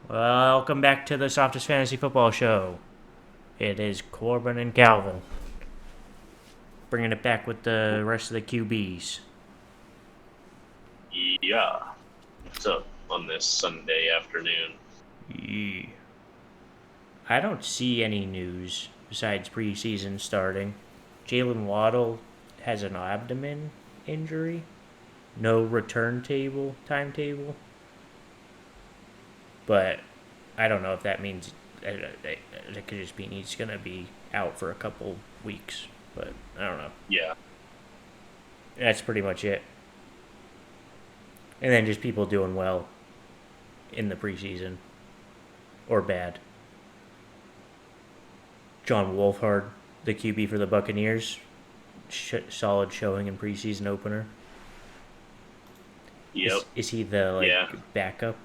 Welcome back to the Softest Fantasy Football Show. It is Corbin and Calvin. Bringing it back with the rest of the QBs. Yeah. What's up on this Sunday afternoon? Yeah. I don't see any news besides preseason starting. Jalen Waddle has an abdomen injury. No return timetable. But I don't know if that means it could just mean he's going to be out for a couple weeks. But I don't know. Yeah. That's pretty much it. And then just people doing well in the preseason or bad. John Wolfhard, the QB for the Buccaneers, solid showing in preseason opener. Yep. Is he the Yeah. backup?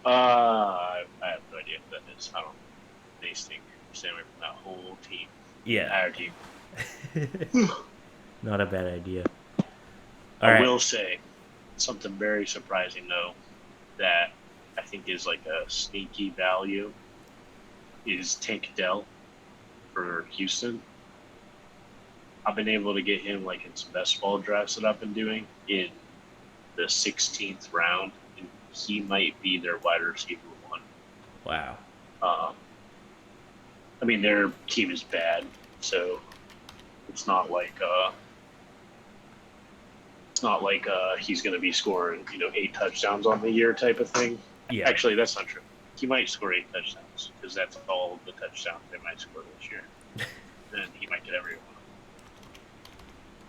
I have no idea what that is. I don't. They stink. Stay away from that whole team. Yeah, Entire team. not a bad idea. I will say something very surprising though, that I think is like a sneaky value is Tank Dell for Houston. I've been able to get him like in some best ball drafts that I've been doing in the 16th round, and he might be their wide receiver one. Wow. I mean, their team is bad, so it's not like he's going to be scoring 8 touchdowns on the year type of thing. Yeah. Actually, that's not true. He might score 8 touchdowns because that's all the touchdowns they might score this year. Then he might get every one.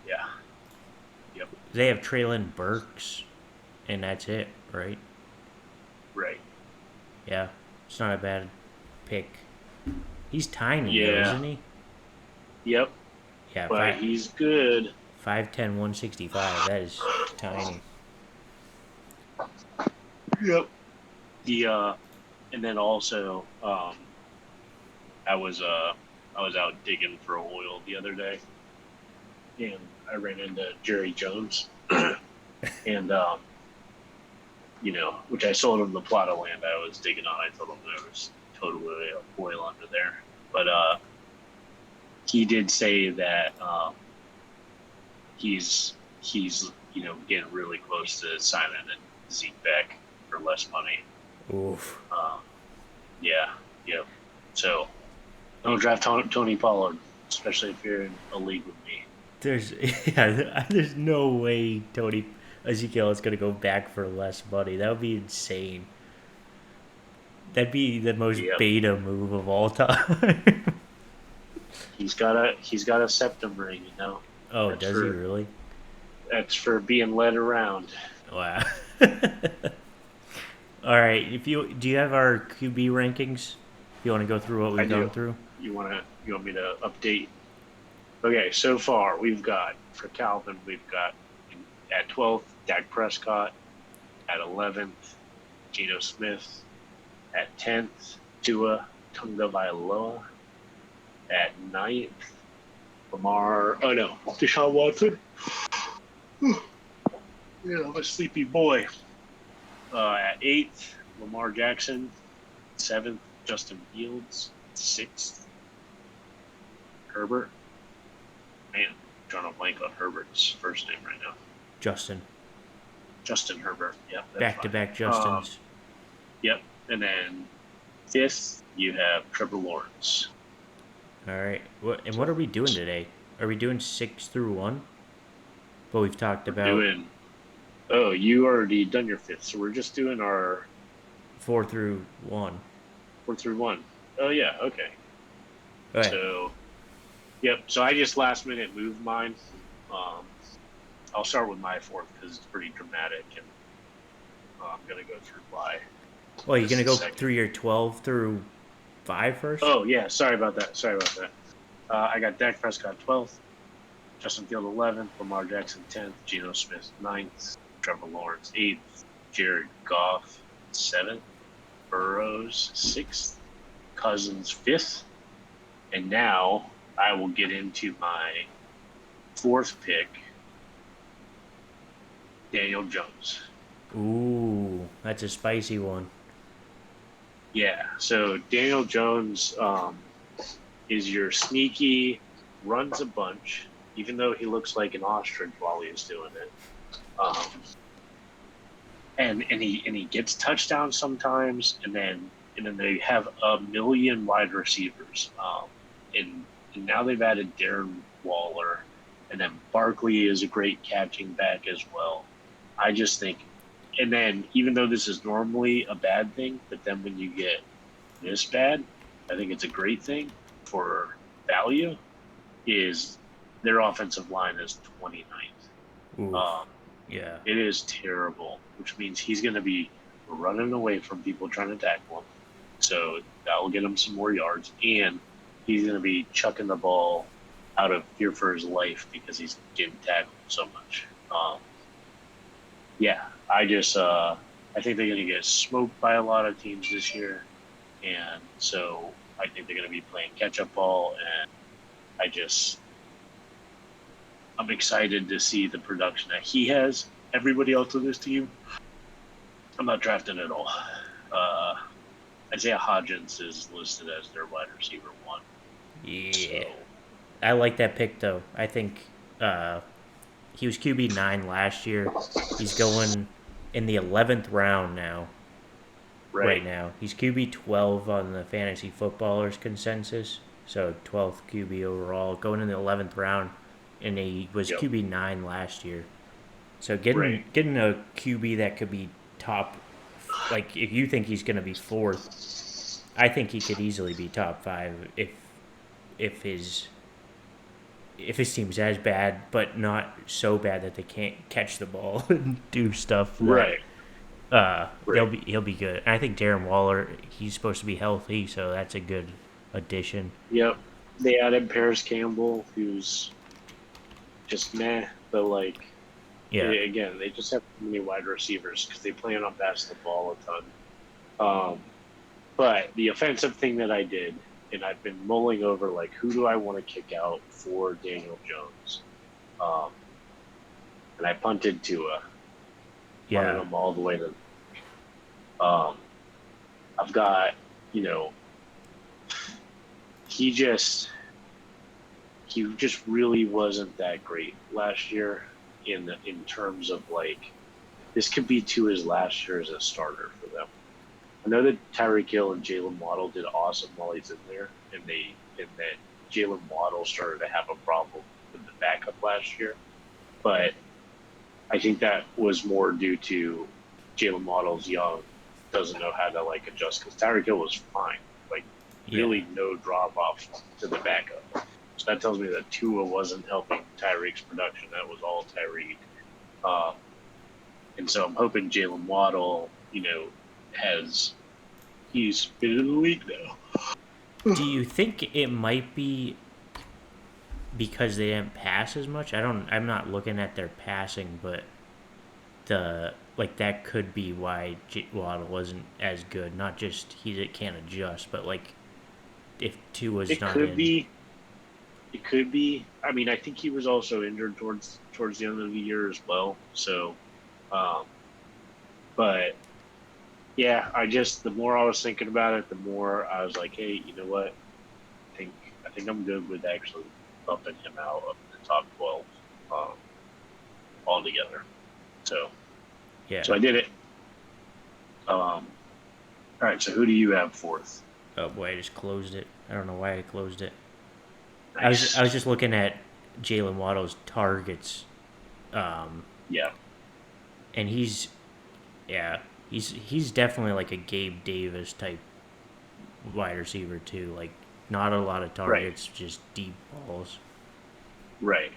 Yeah. Yep. They have Traylon Burks, and that's it, right? Right. Yeah. It's not a bad pick. He's tiny, though, Yeah. isn't he? Yep. Yeah, But he's good. 5'10", 165. That is tiny. Yep. And then also, I was out digging for oil the other day, and I ran into Jerry Jones, and which I sold him the plot of land I was digging on. I told him there was totally oil under there, but he did say that he's getting really close to signing Zeke back for less money. Oof. Yeah. So don't draft Tony Pollard, especially if you're in a league with me. There's no way Tony Ezekiel is gonna go back for less money. That would be insane. That'd be the most beta move of all time. He's got a septum ring, Oh, does he really? That's for being led around. Wow. All right. Do you have our QB rankings? If you want to go through what we've gone through. You want me to update? Okay, so far we've got for Calvin, we've got at 12th Dak Prescott, at 11th Geno Smith, at 10th Tua Tagovailoa, at 9th Deshaun Watson. I'm a sleepy boy. At 8th, Lamar Jackson. 7th, Justin Fields. 6th, Herbert. Man, I'm drawing a blank on Herbert's first name right now. Justin Herbert. Yep. Back-to-back Justins. Yep. And then 5th, you have Trevor Lawrence. All right. What are we doing today? Are we doing 6 through 1? But we've talked about. Oh, you already done your 5th, so we're just doing our 4 through 1. 4 through 1. Oh yeah. Okay. Okay. So, yep. So I just last minute moved mine. I'll start with my 4th because it's pretty dramatic, and I'm gonna go through by. Well, you're gonna go through your 12 through 5 first? Oh yeah. Sorry about that. I got Dak Prescott 12th, Justin Field 11th, Lamar Jackson 10th, Geno Smith 9th, Trevor Lawrence 8th, Jared Goff 7th, Burrows 6th, Cousins 5th, and now I will get into my 4th pick, Daniel Jones. Ooh, that's a spicy one. Yeah. So Daniel Jones is your sneaky, runs a bunch, even though he looks like an ostrich while he's doing it. And he gets touchdowns sometimes, and then they have a million wide receivers. And now they've added Darren Waller, and then Barkley is a great catching back as well. I just think, and then even though this is normally a bad thing, but then when you get this bad, I think it's a great thing for value. Is their offensive line is 29th. Yeah. It is terrible, which means he's going to be running away from people trying to tackle him. So that will get him some more yards, and he's going to be chucking the ball out of fear for his life because he's getting tackled so much. Yeah, I think they're going to get smoked by a lot of teams this year, and so I think they're going to be playing catch-up ball, and I'm excited to see the production that he has. Everybody else on this team, I'm not drafting at all. Isaiah Hodgins is listed as their wide receiver 1. Yeah. So, I like that pick, though. I think he was QB9 last year. He's going in the 11th round now. Right now. He's QB12 on the Fantasy Footballers consensus. So 12th QB overall. Going in the 11th round. And he was QB9 last year. So getting a QB that could be top, like if you think he's going to be 4th, I think he could easily be top 5 if his team's as bad, but not so bad that they can't catch the ball and do stuff. He'll be good. And I think Darren Waller, he's supposed to be healthy, so that's a good addition. Yep, they added Paris Campbell, who's just meh, but again, they just have too many wide receivers because they plan on passing the ball a ton. But the offensive thing that I did, and I've been mulling over, who do I want to kick out for Daniel Jones? And I punted Tua. Yeah. Punted him all the way to. I've got, he just really wasn't that great last year in terms of this could be Tua's last year as a starter for them. I know that Tyreek Hill and Jalen Waddle did awesome while he's in there, and that Jalen Waddle started to have a problem with the backup last year. But I think that was more due to Jalen Waddle's young, doesn't know how to adjust, because Tyreek Hill was fine, really no drop off to the backup. So that tells me that Tua wasn't helping Tyreek's production. That was all Tyreek. And so I'm hoping Jalen Waddle, he's been in the league now. Do you think it might be because they didn't pass as much? I'm not looking at their passing, but that could be why Waddle wasn't as good. Not just he can't adjust, but if Tua's not in. It could be. I mean, I think he was also injured towards the end of the year as well. So, but yeah, the more I was thinking about it, the more I was like, hey, you know what? I think I'm good with actually bumping him out of the top 12 altogether. So, yeah. So I did it. All right. So who do you have 4th? Oh boy, I just closed it. I don't know why I closed it. Nice. I was just looking at Jalen Waddle's targets. Yeah. And he's definitely a Gabe Davis type wide receiver too. Not a lot of targets, just deep balls. Right.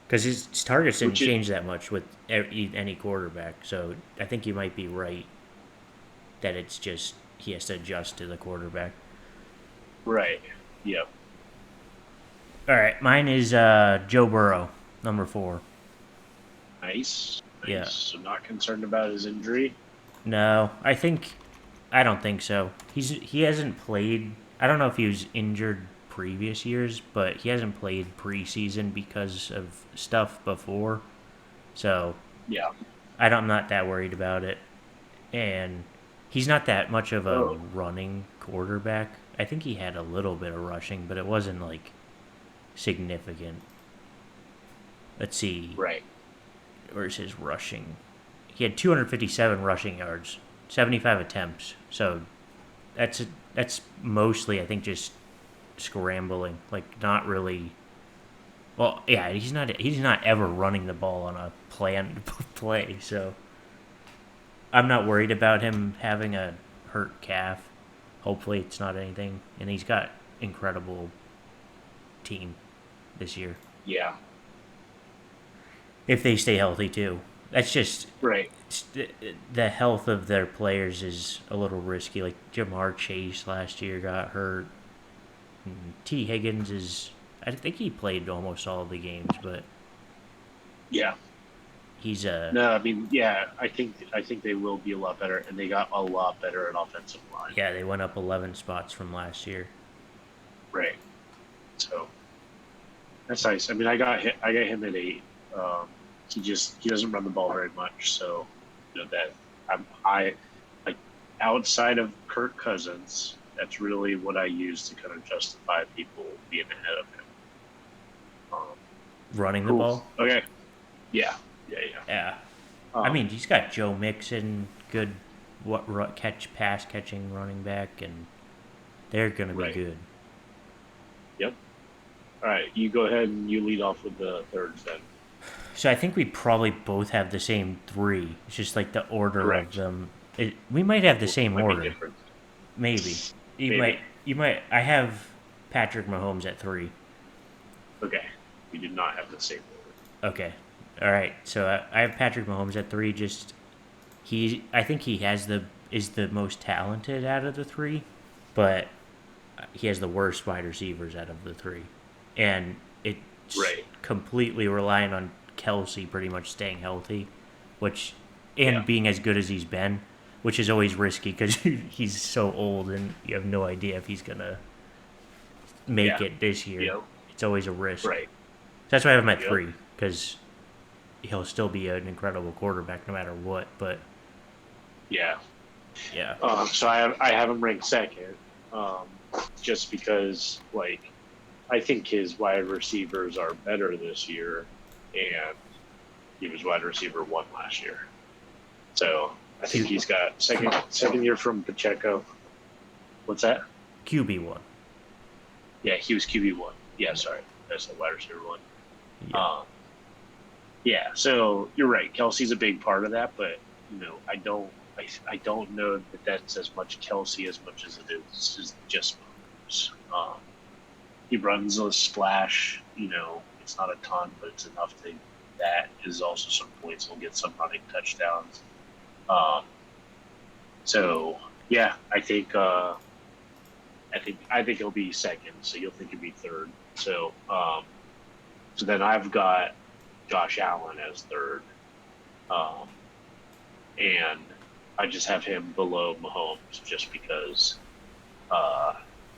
Because his targets didn't change that much with any quarterback. So I think you might be right that it's just he has to adjust to the quarterback. Right. Yep. All right, mine is Joe Burrow, number 4. Nice. Yeah. So not concerned about his injury? No, I don't think so. He hasn't played. I don't know if he was injured previous years, but he hasn't played preseason because of stuff before. So yeah, I'm not that worried about it. And He's not that much of a Oh, running quarterback. I think he had a little bit of rushing, but it wasn't like significant. Let's see. right. Where's his rushing? He had 257 rushing yards, 75 attempts. So that's that's mostly I think just scrambling, like not really. Well, yeah, he's not ever running the ball on a planned play. So I'm not worried about him having a hurt calf. Hopefully, it's not anything. And he's got incredible team this year Yeah, if they stay healthy too. That's just right. the health of their players is a little risky. Like Jamar Chase last year got hurt. T. Higgins is. I think he played almost all of the games, but Yeah. he's a. No, I mean, yeah, I think they will be a lot better, and they got a lot better at offensive line. Yeah, they went up 11 spots from last year. Right. So that's nice. I mean, I got him at 8. Um, he doesn't run the ball very much, so that I like outside of Kirk Cousins, that's really what I use to kind of justify people being ahead of him. Um, Running the cool. ball? Okay. Yeah. Yeah. Yeah. Yeah. I Um, mean, he's got Joe Mixon, good pass catching running back, and they're going to be right. good. Yep. All right. You go ahead and you lead off with the thirds then. So I think we probably both have the same three. It's just like the order of Correct. them. We might have the same Might be order. different. Maybe. You might. Maybe. You might. I have Patrick Mahomes at 3. Okay. We did not have the same order. Okay. All right. So I have Patrick Mahomes at 3. Just I think he is the most talented out of the 3, but he has the worst wide receivers out of the 3, and it's Right. completely relying on Kelsey pretty much staying healthy, which Yeah. and being as good as he's been, which is always risky because he's so old and you have no idea if he's gonna make Yeah. it this year. Yep. It's always a risk. So Right. that's why I have him at Yep. 3 because he'll still be an incredible quarterback no matter what. But Yeah. yeah, So I have him ranked second, um, just because I think his wide receivers are better this year, and he was wide receiver 1 last year. So I think he's got second year from Pacheco. What's that? QB1. Yeah, he was QB 1. Yeah, sorry, that's the wide receiver 1. Yeah. Yeah, so you're right. Kelsey's a big part of that, but I don't know that that's as much Kelsey as much as it is just Mahomes. He runs a splash. It's not a ton, but it's enough to. That is also some points. He'll get some running touchdowns. Um, so yeah, I think he'll be second. So you'll think he'll be third. So then I've got Josh Allen as third, um, and I just have him below Mahomes just because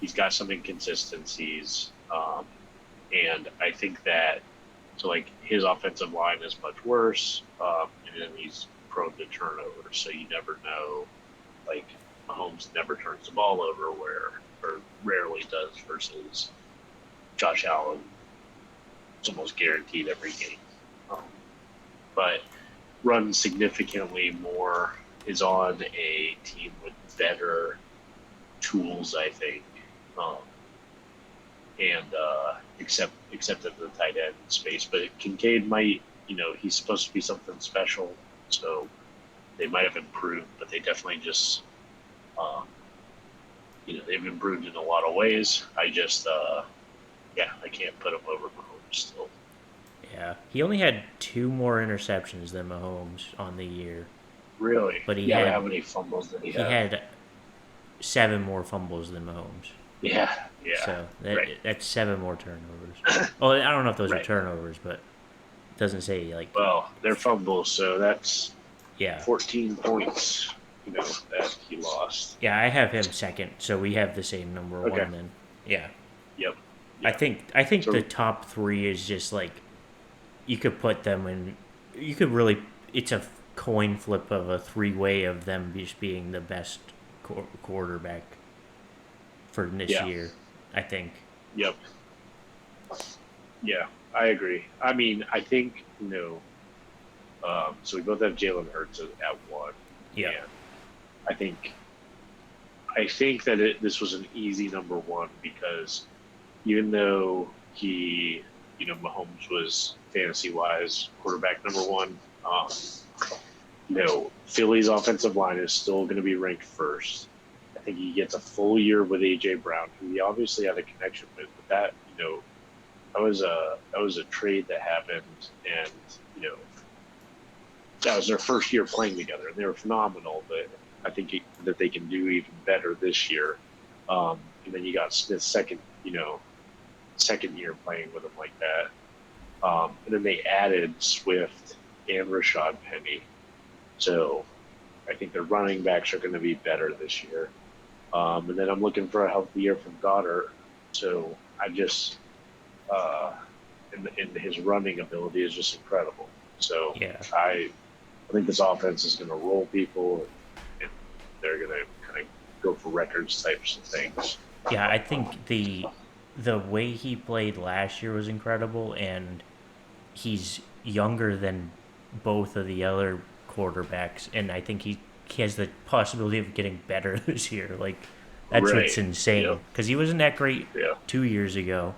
he's got some inconsistencies, and I think that his offensive line is much worse, and then he's prone to turnovers, so you never know. Like Mahomes never turns the ball over, or rarely does, versus Josh Allen. It's almost guaranteed every game. Um, but runs significantly more, is on a team with better tools, I think, um, and except at the tight end space. But Kincaid might, he's supposed to be something special, so they might have improved, but they definitely just, um, they've improved in a lot of ways. I just, I can't put them over Mahomes still. Yeah, he only had 2 more interceptions than Mahomes on the year, Really? but he Yeah, how had many fumbles did he he have? had 7 more fumbles than Mahomes. Yeah, yeah. So Right. that's 7 more turnovers. Well, I don't know if those are Right. turnovers, but it doesn't say like Well, they're fumbles, so that's yeah. 14 points, that he lost. Yeah, I have him second, so we have the same number Okay. 1 then. Yeah. Yep. I Yeah. think So the top 3 is just like you could put them in you could really it's a coin flip of a three-way of them just being the best quarterback for this year, I think. Yep. Yeah, I agree. I mean, I think, so we both have Jalen Hurts at 1. Yeah. And I think that this was an easy number 1 because even though Mahomes was fantasy-wise quarterback number 1, Philly's offensive line is still going to be ranked first. I think he gets a full year with A.J. Brown, who he obviously had a connection with. But that, that was a trade that happened, and that was their first year playing together, and they were phenomenal. But I think that they can do even better this year. And then you got Smith's second year playing with him like that. And then they added Swift and Rashad Penny. So I think their running backs are going to be better this year. And then I'm looking for a healthy year from Goddard. So I just and his running ability is just incredible. So yeah. I think this offense is going to roll people, and they're going to kind of go for records types of things. Yeah, I think the way he played last year was incredible, and he's younger than both of the other quarterbacks, and I think he has the possibility of getting better this year. Like, that's right. what's insane, because he wasn't that great 2 years ago,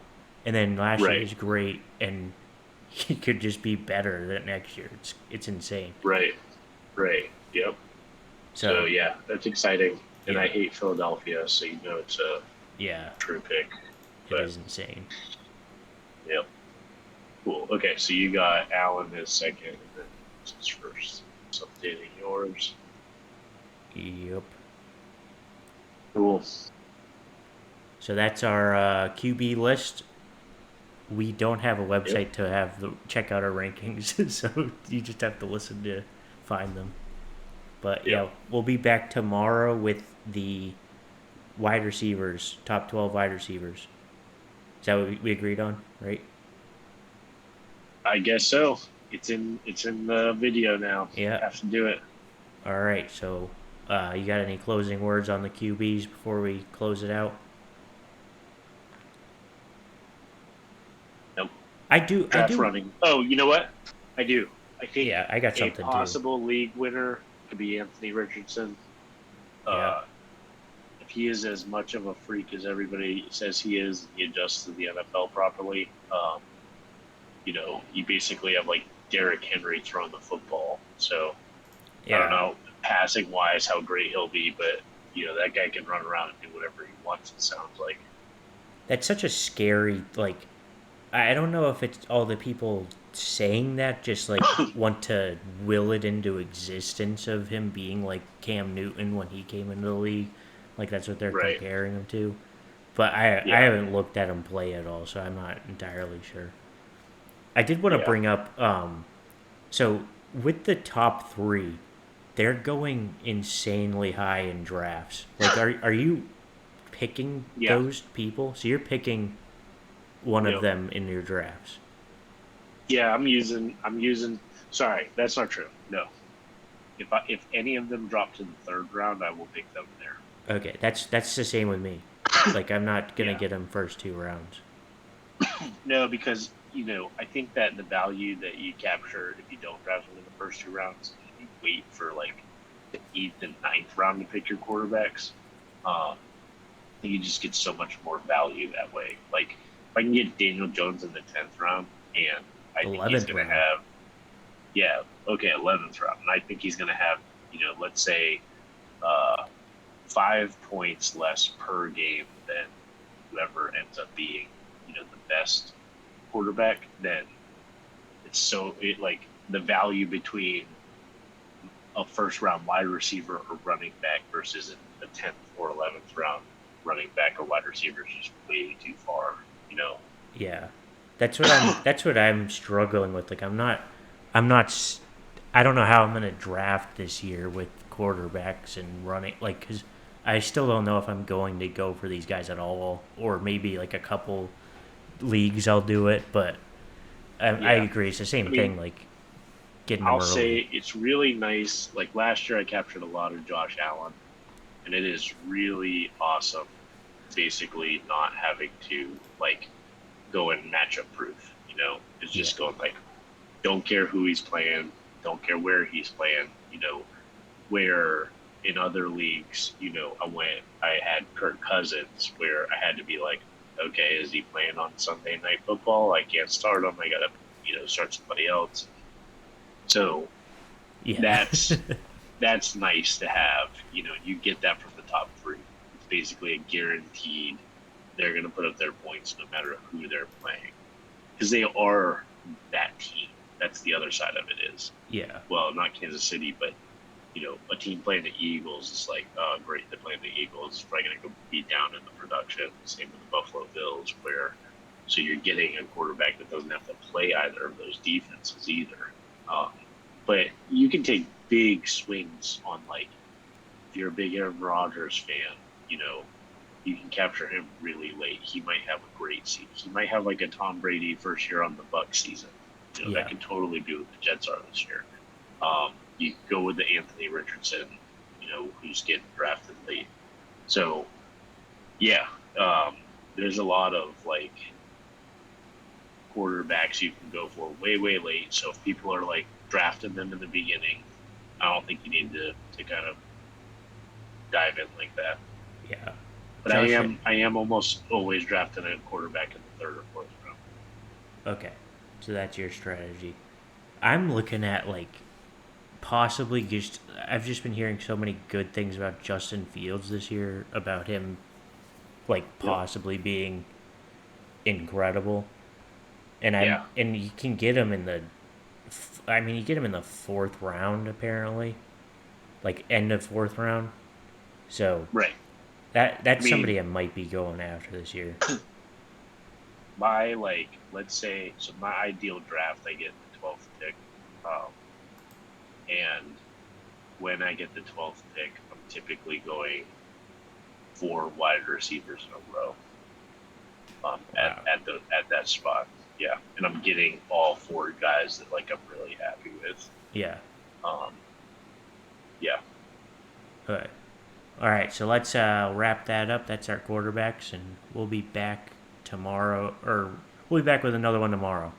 and then last year he was great, and he could just be better that next year. It's insane. Right. Yep. So yeah, that's exciting. And I hate Philadelphia, so it's a true pick. It is insane. Yep. Cool. Okay, so you got Allen as second, and then this first. So updating yours. Yep. Cool. So that's our QB list. We don't have a website to check out our rankings, so you just have to listen to find them. But we'll be back tomorrow with the wide receivers, top 12 wide receivers. Is that what we agreed on, right? I guess so. It's in the video now. Yeah. Have to do it. All right. So, you got any closing words on the QBs before we close it out? Nope. I do. Running. Oh, you know what? I do. I think. Yeah, I got something. A possible league winner could be Anthony Richardson. If he is as much of a freak as everybody says he is, he adjusts to the NFL properly. You basically have like Derrick Henry throwing the football. So I don't know, passing wise, how great he'll be, but that guy can run around and do whatever he wants. It sounds like. That's such a scary, like, I don't know if it's all the people saying that just like want to will it into existence of him being like Cam Newton when he came into the league. Like, that's what they're comparing him to. But I haven't looked at him play at all, so I'm not entirely sure. I did want to bring up, so with the top 3, they're going insanely high in drafts. Like, are you picking those people? So you're picking one of them in your drafts. Yeah, I'm using. Sorry, that's not true. No, if any of them drop to the 3rd round, I will pick them there. Okay, that's the same with me. Like, I'm not gonna get them first 2 rounds. No, because I think that the value that you capture if you don't draft them in the first 2 rounds, you wait for like the 8th and 9th round to pick your quarterbacks. You just get so much more value that way. Like, if I can get Daniel Jones in the 10th round, and I think he's going to have, 11th round, and I think he's going to have, let's say, 5 points less per game than whoever ends up being, the best quarterback, then the value between a first round wide receiver or running back versus a 10th or 11th round running back or wide receiver is just way too far, Yeah, that's what I'm struggling with. Like, I don't know how I'm gonna draft this year with quarterbacks and running, like, because I still don't know if I'm going to go for these guys at all, or maybe like a couple leagues I'll do it, but I agree. It's the same thing. Like, getting them I'll early. say it's really nice. Like last year, I captured a lot of Josh Allen, and it is really awesome. Basically, not having to like go in matchup proof. It's Yeah, just going like, don't care who he's playing, don't care where he's playing. Where in other leagues, I had Kirk Cousins, where I had to be like, okay, is he playing on Sunday Night Football? I can't start him. I gotta, start somebody else. So yeah, that's nice to have. You get that from the top three. It's basically a guaranteed they're going to put up their points no matter who they're playing because they are that team. That's the other side of it is, yeah, well, not Kansas City, but a team playing the Eagles is like, oh, great, they're playing the Eagles. It's probably going to go beat down in the production. Same with the Buffalo Bills, where so you're getting a quarterback that doesn't have to play either of those defenses either. Um, but you can take big swings on like if you're a big Aaron Rodgers fan, you know, you can capture him really late. He might have a great season. He might have like a Tom Brady first year on the Buck season. That yeah. can totally be what the Jets are this year. You go with the Anthony Richardson, who's getting drafted late. So yeah, there's a lot of like quarterbacks you can go for way, way late. So if people are like drafting them in the beginning, I don't think you need to kind of dive in like that. Yeah. But I Josh, am I am almost always drafting a quarterback in the third or fourth round. okay. So that's your strategy. I'm looking at like possibly just I've just been hearing so many good things about Justin Fields this year about him like Yep. possibly being incredible. And I'm Yeah. and you can get him in the I mean you get him in the 4th round apparently. Like end of 4th round. So Right. I that's mean, somebody I might be going after this year. my like let's say so my ideal draft I get the 12th pick, and when I get the 12th pick, I'm typically going 4 wide receivers in a row. At Wow. at that spot. Yeah, and I'm getting all 4 guys that like I'm really happy with. Yeah. Um, yeah, Okay. All right, so let's wrap that up. That's our quarterbacks, and we'll be back tomorrow, or we'll be back with another one tomorrow.